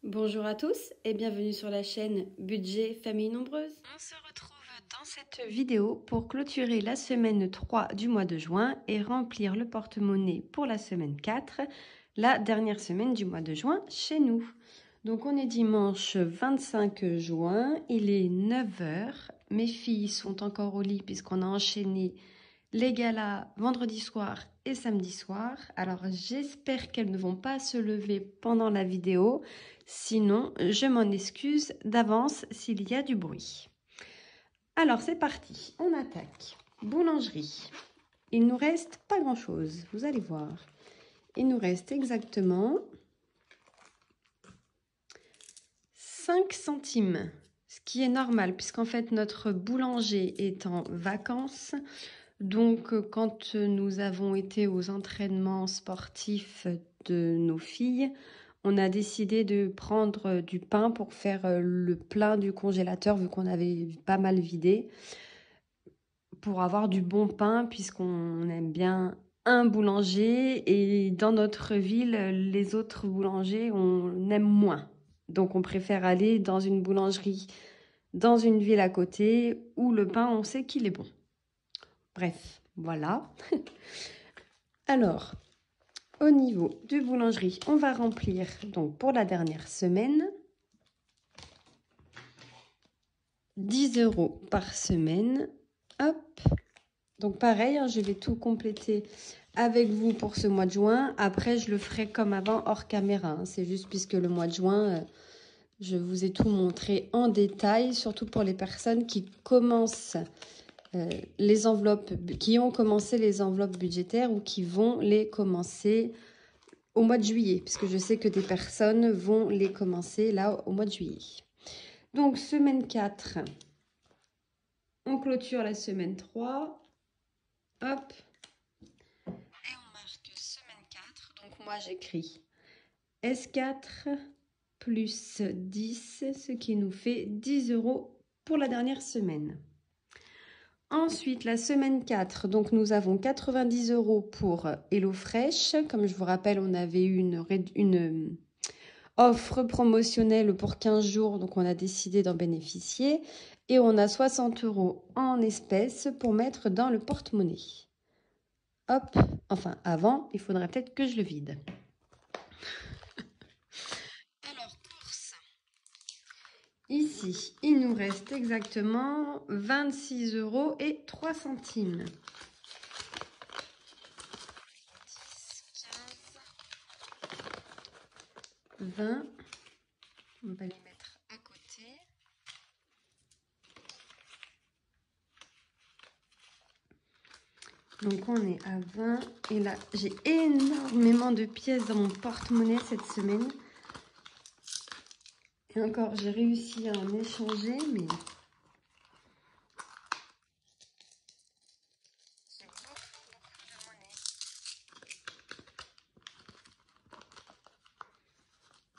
Bonjour à tous et bienvenue sur la chaîne Budget Famille Nombreuse. On se retrouve dans cette vidéo pour clôturer la semaine 3 du mois de juin et remplir le porte-monnaie pour la semaine 4, la dernière semaine du mois de juin chez nous. Donc on est dimanche 25 juin, il est 9 h. Mes filles sont encore au lit puisqu'on a enchaîné les galas vendredi soir et samedi soir. Alors j'espère qu'elles ne vont pas se lever pendant la vidéo. Sinon, je m'en excuse d'avance s'il y a du bruit. Alors c'est parti, on attaque. Boulangerie. Il nous reste pas grand chose, vous allez voir. Il nous reste exactement 5 centimes. Ce qui est normal puisqu'en fait notre boulanger est en vacances. Donc, quand nous avons été aux entraînements sportifs de nos filles, on a décidé de prendre du pain pour faire le plein du congélateur, vu qu'on avait pas mal vidé, pour avoir du bon pain, puisqu'on aime bien un boulanger, et dans notre ville, les autres boulangers, on aime moins. Donc, on préfère aller dans une boulangerie, dans une ville à côté, où le pain, on sait qu'il est bon. Bref, voilà. Alors, au niveau de boulangerie, on va remplir, donc pour la dernière semaine, 10 € par semaine. Hop. Donc pareil, hein, je vais tout compléter avec vous pour ce mois de juin. Après, je le ferai comme avant, hors caméra. Hein. C'est juste puisque le mois de juin, je vous ai tout montré en détail, surtout pour les personnes qui commencent... les enveloppes, qui ont commencé les enveloppes budgétaires ou qui vont les commencer au mois de juillet, puisque je sais que des personnes vont les commencer là au mois de juillet. Donc, semaine 4, on clôture la semaine 3. Hop. Et on marque semaine 4. Donc, moi, j'écris S4 plus 10, ce qui nous fait 10 € pour la dernière semaine. Ensuite, la semaine 4, donc nous avons 90 € pour HelloFresh. Comme je vous rappelle, on avait eu une offre promotionnelle pour 15 jours, donc on a décidé d'en bénéficier. Et on a 60 € en espèces pour mettre dans le porte-monnaie. Hop, enfin avant, il faudrait peut-être que je le vide. Alors, course. Ici, il nous reste exactement 26 € et 3 centimes. 20, on va les mettre à côté. Donc on est à 20 et là j'ai énormément de pièces dans mon porte-monnaie cette semaine. Et encore j'ai réussi à en échanger, mais j'ai beaucoup de monnaie.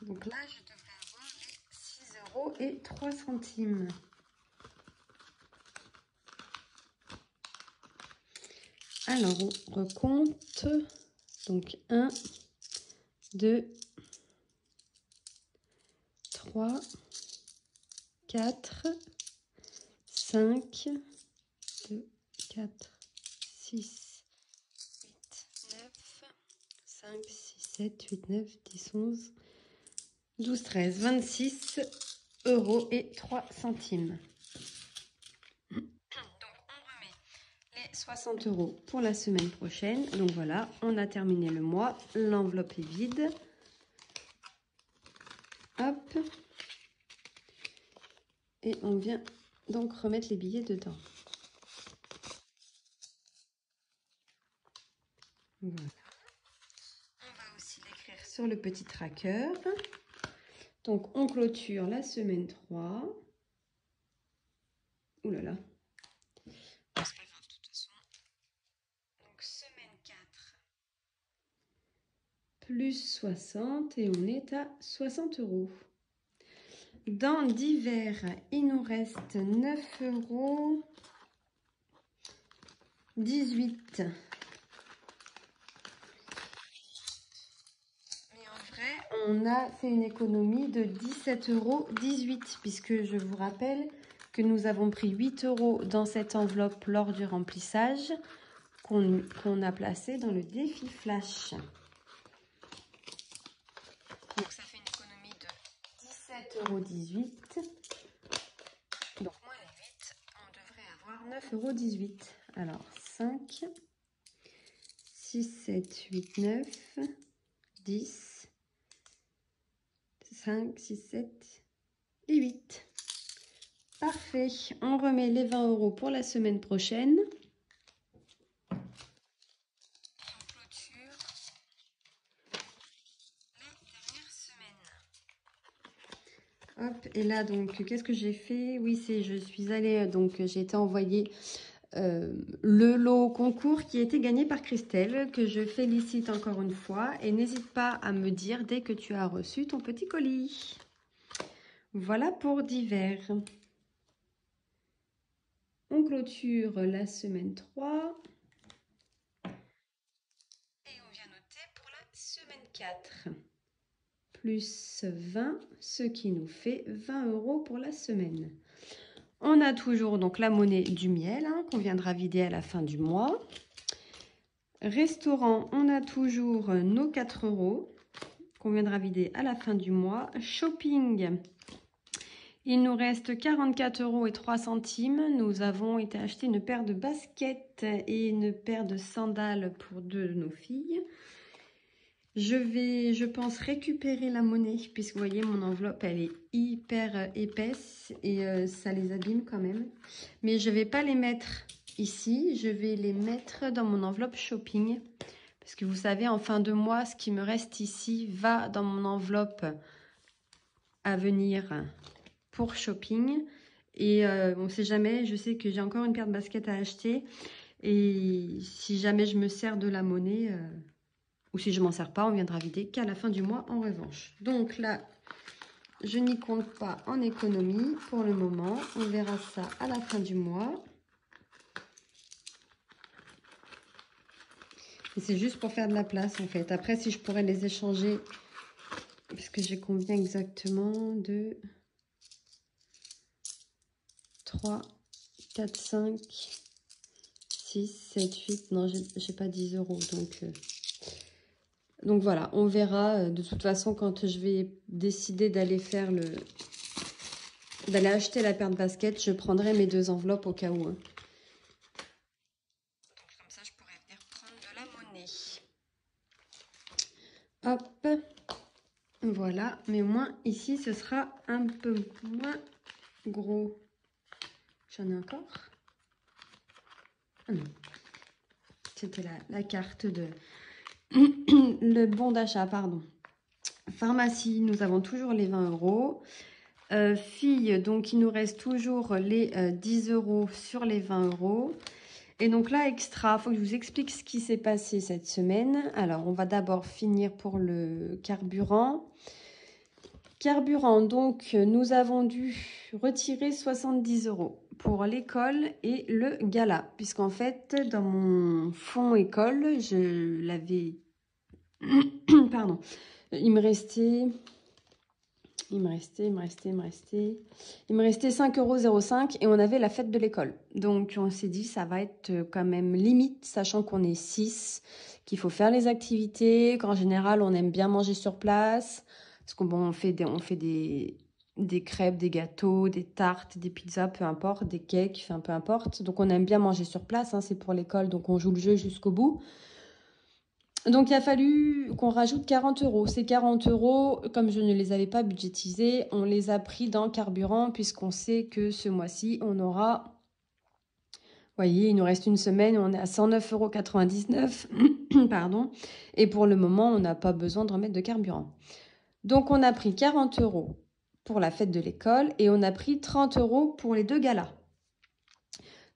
Donc là je devrais avoir les 6 € et 3 centimes. Alors, on recompte. Donc, 1, 2, 3, 4, 5, 2, 4, 6, 8, 9, 5, 6, 7, 8, 9, 10, 11, 12, 13, 26 € et 3 centimes. 60 € pour la semaine prochaine. Donc voilà, on a terminé le mois. L'enveloppe est vide. Hop. Et on vient donc remettre les billets dedans. Voilà. On va aussi l'écrire sur le petit tracker. Donc on clôture la semaine 3. Ouh là là. Semaine 4 plus 60 et on est à 60 €. Dans divers, il nous reste 9 € 18. Mais en vrai, on a fait une économie de 17,18 € puisque je vous rappelle que nous avons pris 8 € dans cette enveloppe lors du remplissage qu'on a placé dans le défi flash. Donc ça fait une économie de 17,18 €. Donc moins les 8, on devrait avoir 9,18 €. Alors 5, 6, 7, 8, 9, 10, 5, 6, 7 et 8. Parfait. On remet les 20 € pour la semaine prochaine. Et on clôture la dernière semaine. Hop, et là, donc, qu'est-ce que j'ai fait? Oui, je suis allée, donc, j'ai été envoyée le lot concours qui a été gagné par Christelle, que je félicite encore une fois. Et n'hésite pas à me dire dès que tu as reçu ton petit colis. Voilà pour divers. On clôture la semaine 3. Et on vient noter pour la semaine 4. Plus 20, ce qui nous fait 20 € pour la semaine. On a toujours donc la monnaie du miel qu'on viendra vider à la fin du mois. Restaurant, on a toujours nos 4 € qu'on viendra vider à la fin du mois. Shopping, il nous reste 44,03 €. Nous avons été acheter une paire de baskets et une paire de sandales pour 2 de nos filles. Je pense, récupérer la monnaie, puisque vous voyez, mon enveloppe, elle est hyper épaisse et ça les abîme quand même. Mais je ne vais pas les mettre ici, je vais les mettre dans mon enveloppe shopping. Parce que vous savez, en fin de mois, ce qui me reste ici va dans mon enveloppe à venir pour shopping. Et on ne sait jamais, je sais que j'ai encore une paire de baskets à acheter. Et si jamais je me sers de la monnaie... ou si je m'en sers pas, on viendra vider qu'à la fin du mois en revanche. Donc là, je n'y compte pas en économie pour le moment. On verra ça à la fin du mois. Et c'est juste pour faire de la place en fait. Après, si je pourrais les échanger, parce que j'ai combien exactement de 3, 4, 5, 6, 7, 8. Non, j'ai pas 10 €. Donc voilà, on verra de toute façon quand je vais décider d'aller faire d'aller acheter la paire de baskets, je prendrai mes 2 enveloppes au cas où. Comme ça, je pourrais venir prendre de la monnaie. Hop, voilà, mais au moins ici, ce sera un peu moins gros. J'en ai encore? Ah non, c'était la carte de... le bon d'achat, pardon. Pharmacie, nous avons toujours les 20 €. Filles, donc il nous reste toujours les 10 € sur les 20 €. Et donc là, extra, il faut que je vous explique ce qui s'est passé cette semaine. Alors, on va d'abord finir pour le carburant. Carburant, donc, nous avons dû retirer 70 € pour l'école et le gala. Puisqu'en fait, dans mon fonds école, je l'avais... Pardon. Il me restait 5,05 € et on avait la fête de l'école. Donc, on s'est dit, ça va être quand même limite, sachant qu'on est 6, qu'il faut faire les activités, qu'en général, on aime bien manger sur place. Parce qu'on fait des crêpes, des gâteaux, des tartes, des pizzas, peu importe, des cakes, enfin, peu importe. Donc, on aime bien manger sur place, c'est pour l'école, donc on joue le jeu jusqu'au bout. Donc, il a fallu qu'on rajoute 40 €. Ces 40 €, comme je ne les avais pas budgétisés, on les a pris dans carburant puisqu'on sait que ce mois-ci, on aura... Vous voyez, il nous reste une semaine, on est à 109,99 €. Pardon. Et pour le moment, on n'a pas besoin de remettre de carburant. Donc, on a pris 40 € pour la fête de l'école et on a pris 30 € pour les 2 galas.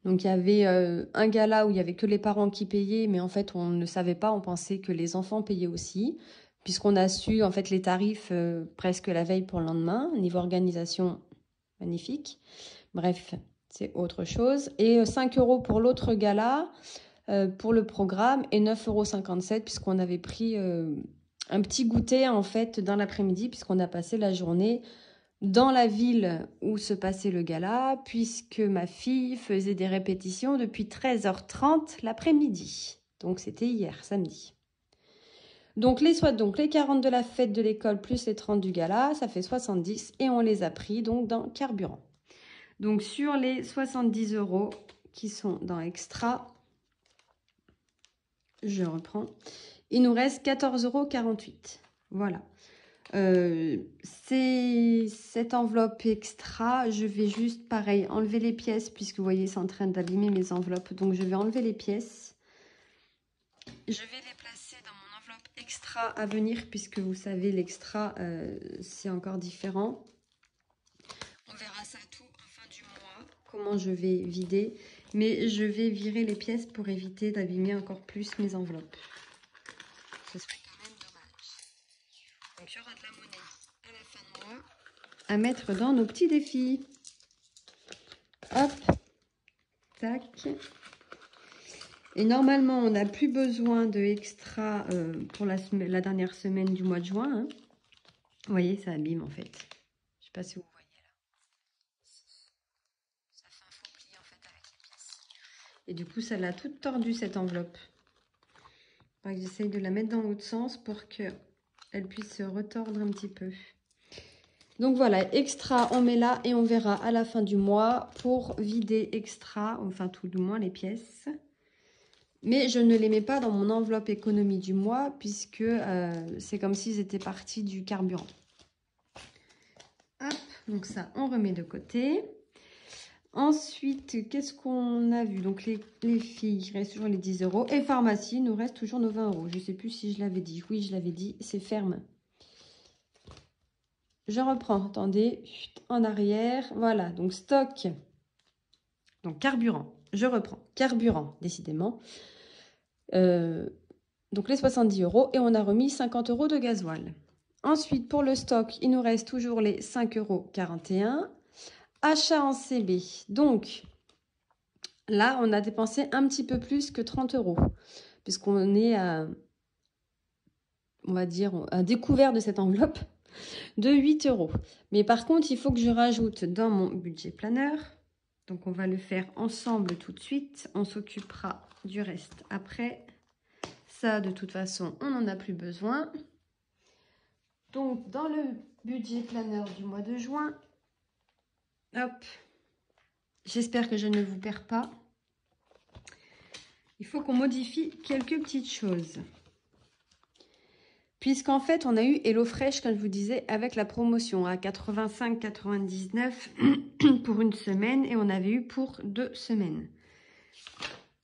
Donc, il y avait un gala où il n'y avait que les parents qui payaient, mais en fait, on ne savait pas, on pensait que les enfants payaient aussi, puisqu'on a su, en fait, les tarifs presque la veille pour le lendemain. Niveau organisation, magnifique. Bref, c'est autre chose. Et 5 € pour l'autre gala, pour le programme, et 9,57 € puisqu'on avait pris un petit goûter en fait dans l'après-midi puisqu'on a passé la journée dans la ville où se passait le gala puisque ma fille faisait des répétitions depuis 13h30 l'après-midi. Donc c'était hier, samedi. Donc les 40 de la fête de l'école plus les 30 du gala, ça fait 70 et on les a pris donc dans carburant. Donc sur les 70 € qui sont dans Extra, je reprends, il nous reste 14,48 €. Voilà. C'est cette enveloppe Extra. Je vais juste, pareil, enlever les pièces puisque vous voyez, c'est en train d'abîmer mes enveloppes. Donc, je vais enlever les pièces. Je vais les placer dans mon enveloppe Extra à venir puisque vous savez, l'Extra, c'est encore différent. On verra ça tout en fin du mois, comment je vais vider. Mais je vais virer les pièces pour éviter d'abîmer encore plus mes enveloppes. Ce serait quand même dommage. Donc, il y aura de la monnaie à la fin de mois à mettre dans nos petits défis. Hop, tac. Et normalement, on n'a plus besoin de Extra pour la dernière semaine du mois de juin. Hein. Vous voyez, ça abîme en fait. Je ne sais pas si vous voyez là. Ça fait un faux pli en fait avec les pièces. Et du coup, ça l'a toute tordue cette enveloppe. J'essaye de la mettre dans l'autre sens pour qu'elle puisse se retordre un petit peu. Donc voilà, Extra, on met là et on verra à la fin du mois pour vider Extra, enfin tout du moins les pièces. Mais je ne les mets pas dans mon enveloppe économie du mois puisque c'est comme s'ils étaient partis du carburant. Hop, donc ça, on remet de côté. Ensuite, qu'est-ce qu'on a vu? Donc les filles, il reste toujours les 10 €. Et pharmacie, il nous reste toujours nos 20 €. Je ne sais plus si je l'avais dit. Oui, je l'avais dit, c'est ferme. Je reprends, attendez, en arrière. Voilà, donc stock. Donc carburant, je reprends. Carburant, décidément. Donc les 70 € et on a remis 50 € de gasoil. Ensuite, pour le stock, il nous reste toujours les 5,41 €. Achat en CB. Donc, là, on a dépensé un petit peu plus que 30 € puisqu'on est à, on va dire, à découvert de cette enveloppe de 8 €. Mais par contre, il faut que je rajoute dans mon budget planeur. Donc, on va le faire ensemble tout de suite. On s'occupera du reste après. Ça, de toute façon, on n'en a plus besoin. Donc, dans le budget planeur du mois de juin, hop, j'espère que je ne vous perds pas. Il faut qu'on modifie quelques petites choses. Puisqu'en fait, on a eu HelloFresh, comme je vous disais, avec la promotion à 85,99 € pour une semaine et on avait eu pour 2 semaines.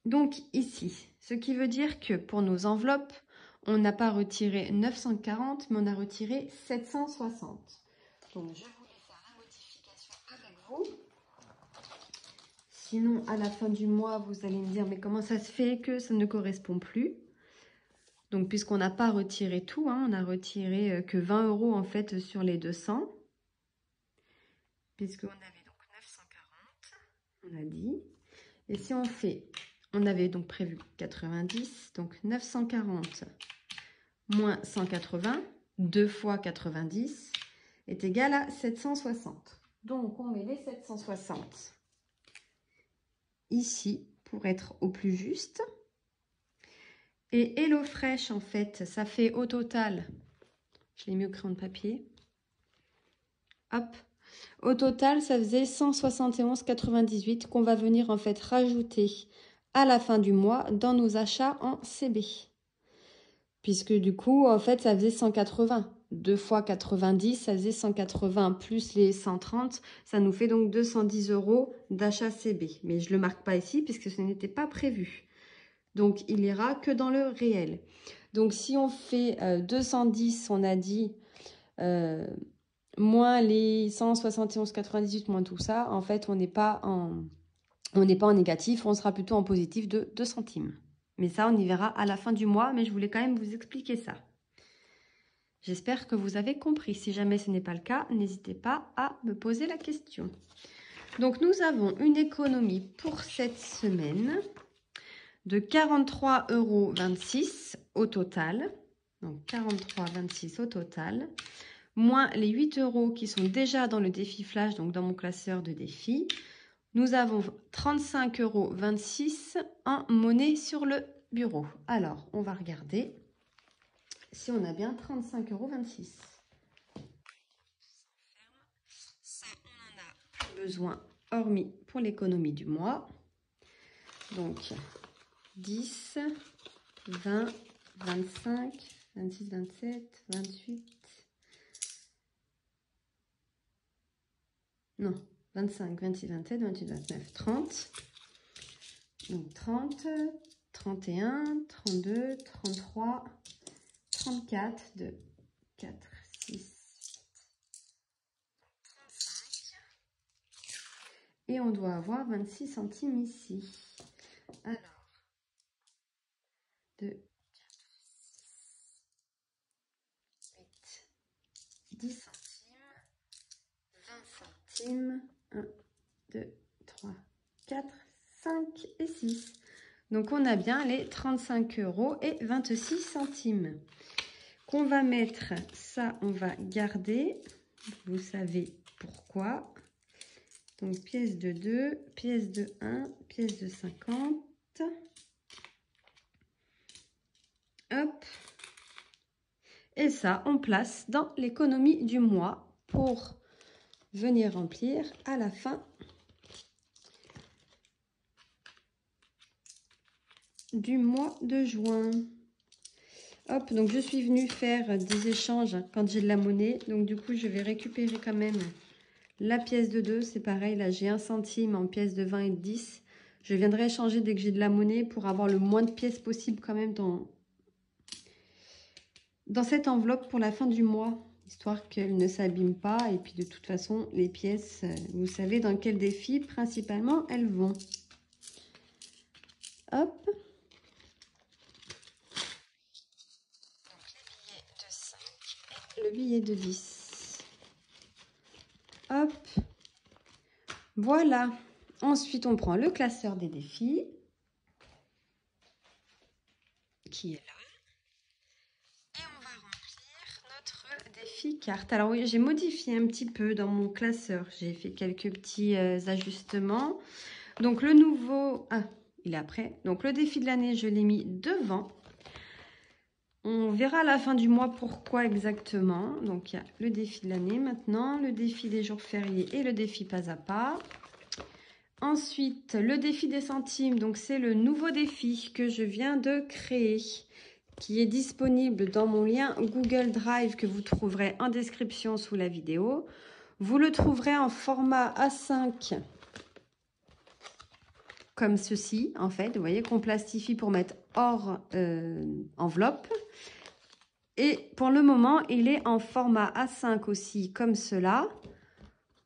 Donc ici, ce qui veut dire que pour nos enveloppes, on n'a pas retiré 940, mais on a retiré 760. Donc je voulais faire la modification avec vous. Sinon, à la fin du mois, vous allez me dire, mais comment ça se fait que ça ne correspond plus? Donc, puisqu'on n'a pas retiré tout, hein, on n'a retiré que 20 € en fait sur les 200. Puisqu'on avait donc 940, on a dit. Et si on fait, on avait donc prévu 90, donc 940 moins 180, 2 fois 90, est égal à 760. Donc, on met les 760 ici pour être au plus juste. Et HelloFresh, en fait, ça fait au total, je l'ai mis au crayon de papier, hop, au total, ça faisait 171,98 qu'on va venir en fait rajouter à la fin du mois dans nos achats en CB. Puisque du coup, en fait, ça faisait 180. 2 fois 90, ça faisait 180 plus les 130. Ça nous fait donc 210 € d'achat CB. Mais je ne le marque pas ici puisque ce n'était pas prévu. Donc, il ira que dans le réel. Donc, si on fait 210, on a dit, moins les 171,98, moins tout ça, en fait, on n'est pas en négatif, on sera plutôt en positif de 2 centimes. Mais ça, on y verra à la fin du mois, mais je voulais quand même vous expliquer ça. J'espère que vous avez compris. Si jamais ce n'est pas le cas, n'hésitez pas à me poser la question. Donc, nous avons une économie pour cette semaine de 43,26 € au total. Donc 43,26 au total. Moins les 8 € qui sont déjà dans le défi flash, donc dans mon classeur de défis. Nous avons 35,26 € en monnaie sur le bureau. Alors, on va regarder si on a bien 35,26 €. Ça, on en a plus besoin, hormis pour l'économie du mois. Donc, 10, 20, 25, 26, 27, 28. Non, 25, 26, 27, 28, 29, 30. Donc 30, 31, 32, 33, 34, 2, 4, 6, 35. Et on doit avoir 26 centimes ici. Alors, 2, 4, 6, 8, 10 centimes, 20 centimes, 1, 2, 3, 4, 5 et 6. Donc, on a bien les 35,26 € qu'on va mettre. Ça, on va garder. Vous savez pourquoi. Donc, pièce de 2, pièce de 1, pièce de 50. Hop. Et ça, on place dans l'économie du mois pour venir remplir à la fin du mois de juin. Hop, donc je suis venue faire des échanges quand j'ai de la monnaie. Donc du coup, je vais récupérer quand même la pièce de 2. C'est pareil, là j'ai 1 centime en pièces de 20 et de 10. Je viendrai échanger dès que j'ai de la monnaie pour avoir le moins de pièces possible quand même dans cette enveloppe pour la fin du mois. Histoire qu'elle ne s'abîme pas. Et puis de toute façon, les pièces, vous savez dans quel défi principalement elles vont. Hop. Le billet de 10. Hop. Voilà. Ensuite, on prend le classeur des défis. Qui est là. Et on va remplir notre défi carte. Alors oui, j'ai modifié un petit peu dans mon classeur. J'ai fait quelques petits ajustements. Donc le nouveau... Ah, il est après. Donc le défi de l'année, je l'ai mis devant. On verra à la fin du mois pourquoi exactement. Donc, il y a le défi de l'année maintenant, le défi des jours fériés et le défi pas à pas. Ensuite, le défi des centimes. Donc, c'est le nouveau défi que je viens de créer, qui est disponible dans mon lien Google Drive que vous trouverez en description sous la vidéo. Vous le trouverez en format A5 comme ceci, en fait. Vous voyez qu'on plastifie pour mettre hors enveloppe. Et pour le moment, il est en format A5 aussi, comme cela,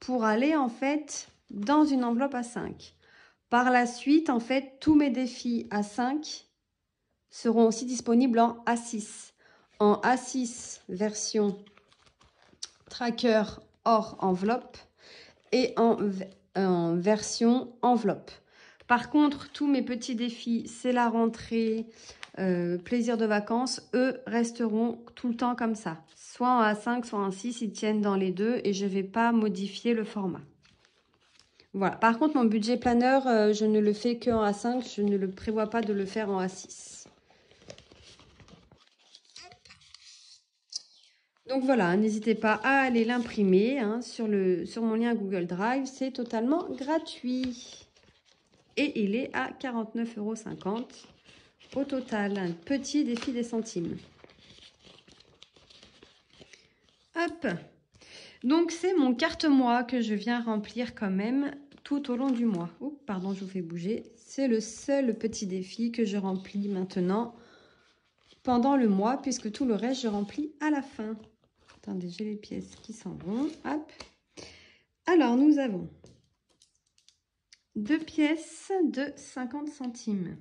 pour aller en fait dans une enveloppe A5. Par la suite, en fait, tous mes défis A5 seront aussi disponibles en A6. En A6 version tracker hors enveloppe et en version enveloppe. Par contre, tous mes petits défis, c'est la rentrée, plaisir de vacances, eux resteront tout le temps comme ça. Soit en A5, soit en A6, ils tiennent dans les deux et je ne vais pas modifier le format. Voilà. Par contre, mon budget planeur, je ne le fais qu'en A5, je ne le prévois pas de le faire en A6. Donc voilà, n'hésitez pas à aller l'imprimer sur mon lien Google Drive, c'est totalement gratuit. Et il est à 49,50 € au total. Un petit défi des centimes. Hop. Donc, c'est mon carte-moi que je viens remplir quand même tout au long du mois. Oups, pardon, je vous fais bouger. C'est le seul petit défi que je remplis maintenant pendant le mois, puisque tout le reste, je remplis à la fin. Attendez, j'ai les pièces qui s'en vont. Hop. Alors, nous avons 2 pièces de 50 centimes.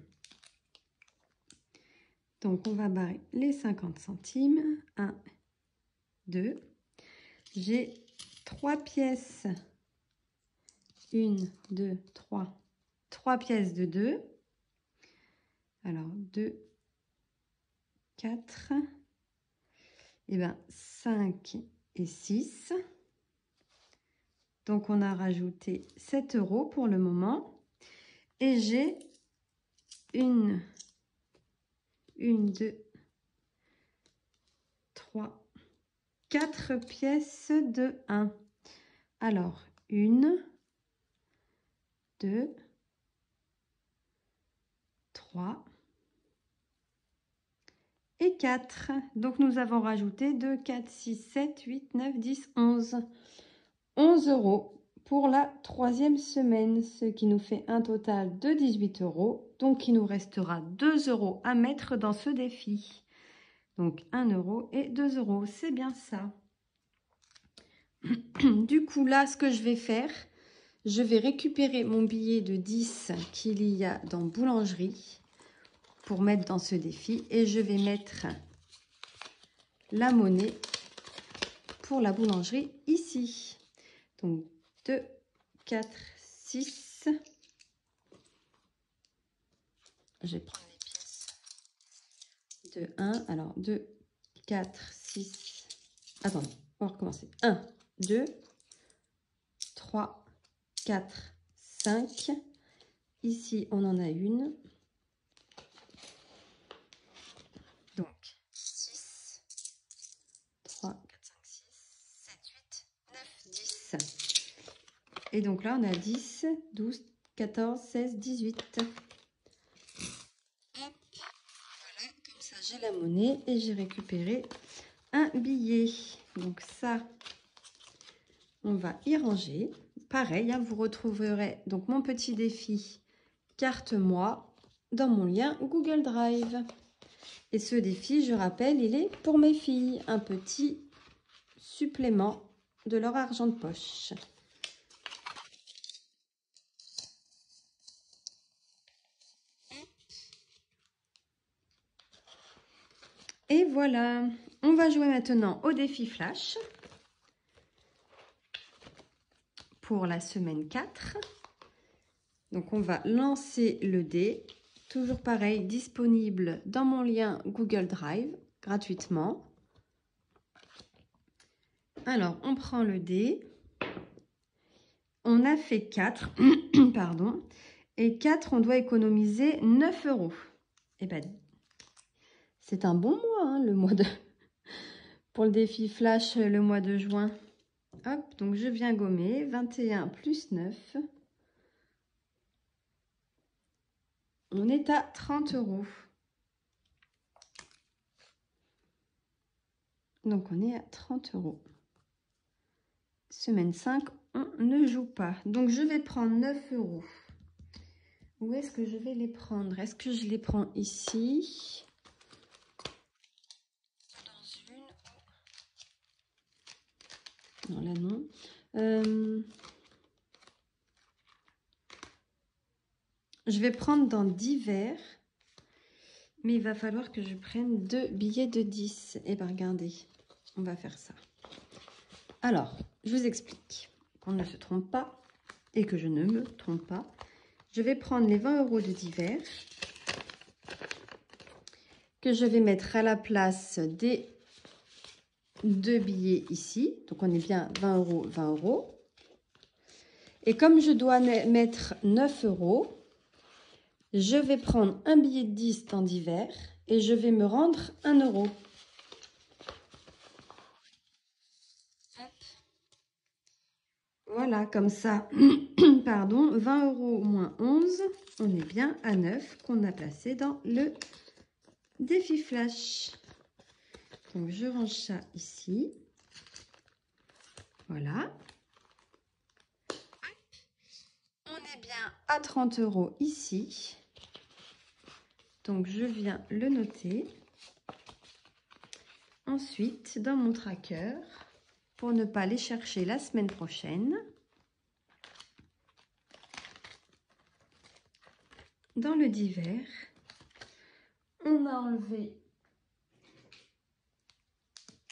Donc, on va barrer les 50 centimes. 1, 2. J'ai 3 pièces. 1, 2, 3. 3 pièces de 2. Alors, 2, 4, Et bien 5 et 6. Donc on a rajouté 7 € pour le moment. Et j'ai une, 2, 3, 4 pièces de 1. Alors, 1, 2, 3 et 4. Donc, nous avons rajouté 2, 4, 6, 7, 8, 9, 10, 11. 11 € pour la 3e semaine, ce qui nous fait un total de 18 €. Donc, il nous restera 2 € à mettre dans ce défi. Donc, 1 € et 2 €. C'est bien ça. Du coup, là, ce que je vais faire, je vais récupérer mon billet de 10 qu'il y a dans boulangerie pour mettre dans ce défi. Et je vais mettre la monnaie pour la boulangerie ici. Donc, 2, 4, 6. Je vais prendre les pièces de 1. Alors, 2, 4, 6. Attendez, on va recommencer. 1, 2, 3, 4, 5. Ici, on en a une. Donc, 6, 3, 4, 5, 6, 7, 8, 9, 10. Et donc là, on a 10, 12, 14, 16, 18. Hop, voilà, comme ça, j'ai la monnaie et j'ai récupéré un billet. Donc ça, on va y ranger. Pareil, hein, vous retrouverez donc mon petit défi carte-moi dans mon lien Google Drive. Et ce défi, je rappelle, il est pour mes filles. Un petit supplément de leur argent de poche. Et voilà, on va jouer maintenant au défi flash pour la semaine 4. Donc on va lancer le dé, toujours pareil, disponible dans mon lien Google Drive gratuitement. Alors on prend le dé, on a fait 4, pardon, et 4 on doit économiser 9 €. Et ben c'est un bon mois, hein, le mois de... pour le défi flash, le mois de juin. Hop, donc je viens gommer. 21 plus 9. On est à 30 €. Donc on est à 30 €. Semaine 5, on ne joue pas. Donc je vais prendre 9 €. Où est-ce que je vais les prendre? Est-ce que je les prends ici? Non, là non. Je vais prendre dans divers. Mais il va falloir que je prenne 2 billets de 10. Et bien regardez, on va faire ça. Alors, je vous explique qu'on ne se trompe pas et que je ne me trompe pas. Je vais prendre les 20 € de divers que je vais mettre à la place des 2 billets ici. Donc, on est bien 20 €, 20 €. Et comme je dois mettre 9 €, je vais prendre un billet de 10 dans divers et je vais me rendre 1 €. Voilà, comme ça, pardon, 20 € moins 11, on est bien à 9 qu'on a placé dans le défi flash. Donc, je range ça ici. Voilà. On est bien à 30 € ici. Donc, je viens le noter. Ensuite, dans mon tracker, pour ne pas les chercher la semaine prochaine, dans le divers, on a enlevé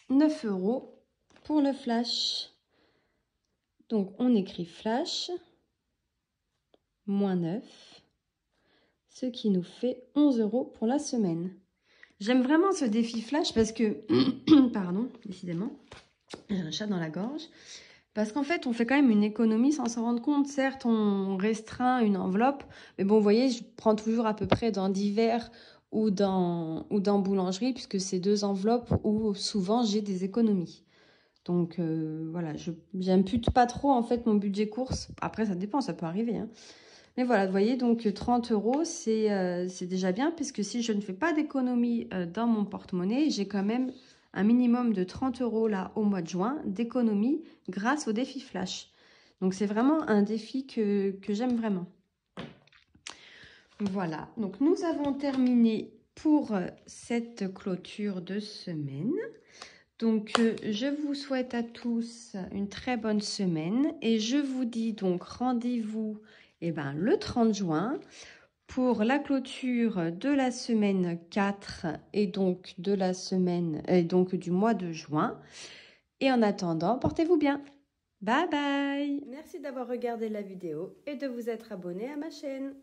9 € pour le flash. Donc, on écrit flash moins 9, ce qui nous fait 11 € pour la semaine. J'aime vraiment ce défi flash parce que, pardon, décidément, j'ai un chat dans la gorge. Parce qu'en fait, on fait quand même une économie sans s'en rendre compte. Certes, on restreint une enveloppe, mais bon, vous voyez, je prends toujours à peu près dans divers ou dans boulangerie, puisque c'est 2 enveloppes où souvent j'ai des économies. Donc voilà, je n'impute pas trop en fait mon budget course. Après, ça dépend, ça peut arriver, hein. Mais voilà, vous voyez, donc 30 €, c'est déjà bien, puisque si je ne fais pas d'économie dans mon porte-monnaie, j'ai quand même un minimum de 30 € là au mois de juin d'économie grâce au défi flash. Donc c'est vraiment un défi que j'aime vraiment. Voilà, donc nous avons terminé pour cette clôture de semaine. Donc je vous souhaite à tous une très bonne semaine et je vous dis donc rendez-vous le 30 juin pour la clôture de la semaine 4 et donc de la semaine et donc du mois de juin. Et en attendant, portez-vous bien. Bye bye. Merci d'avoir regardé la vidéo et de vous être abonné à ma chaîne.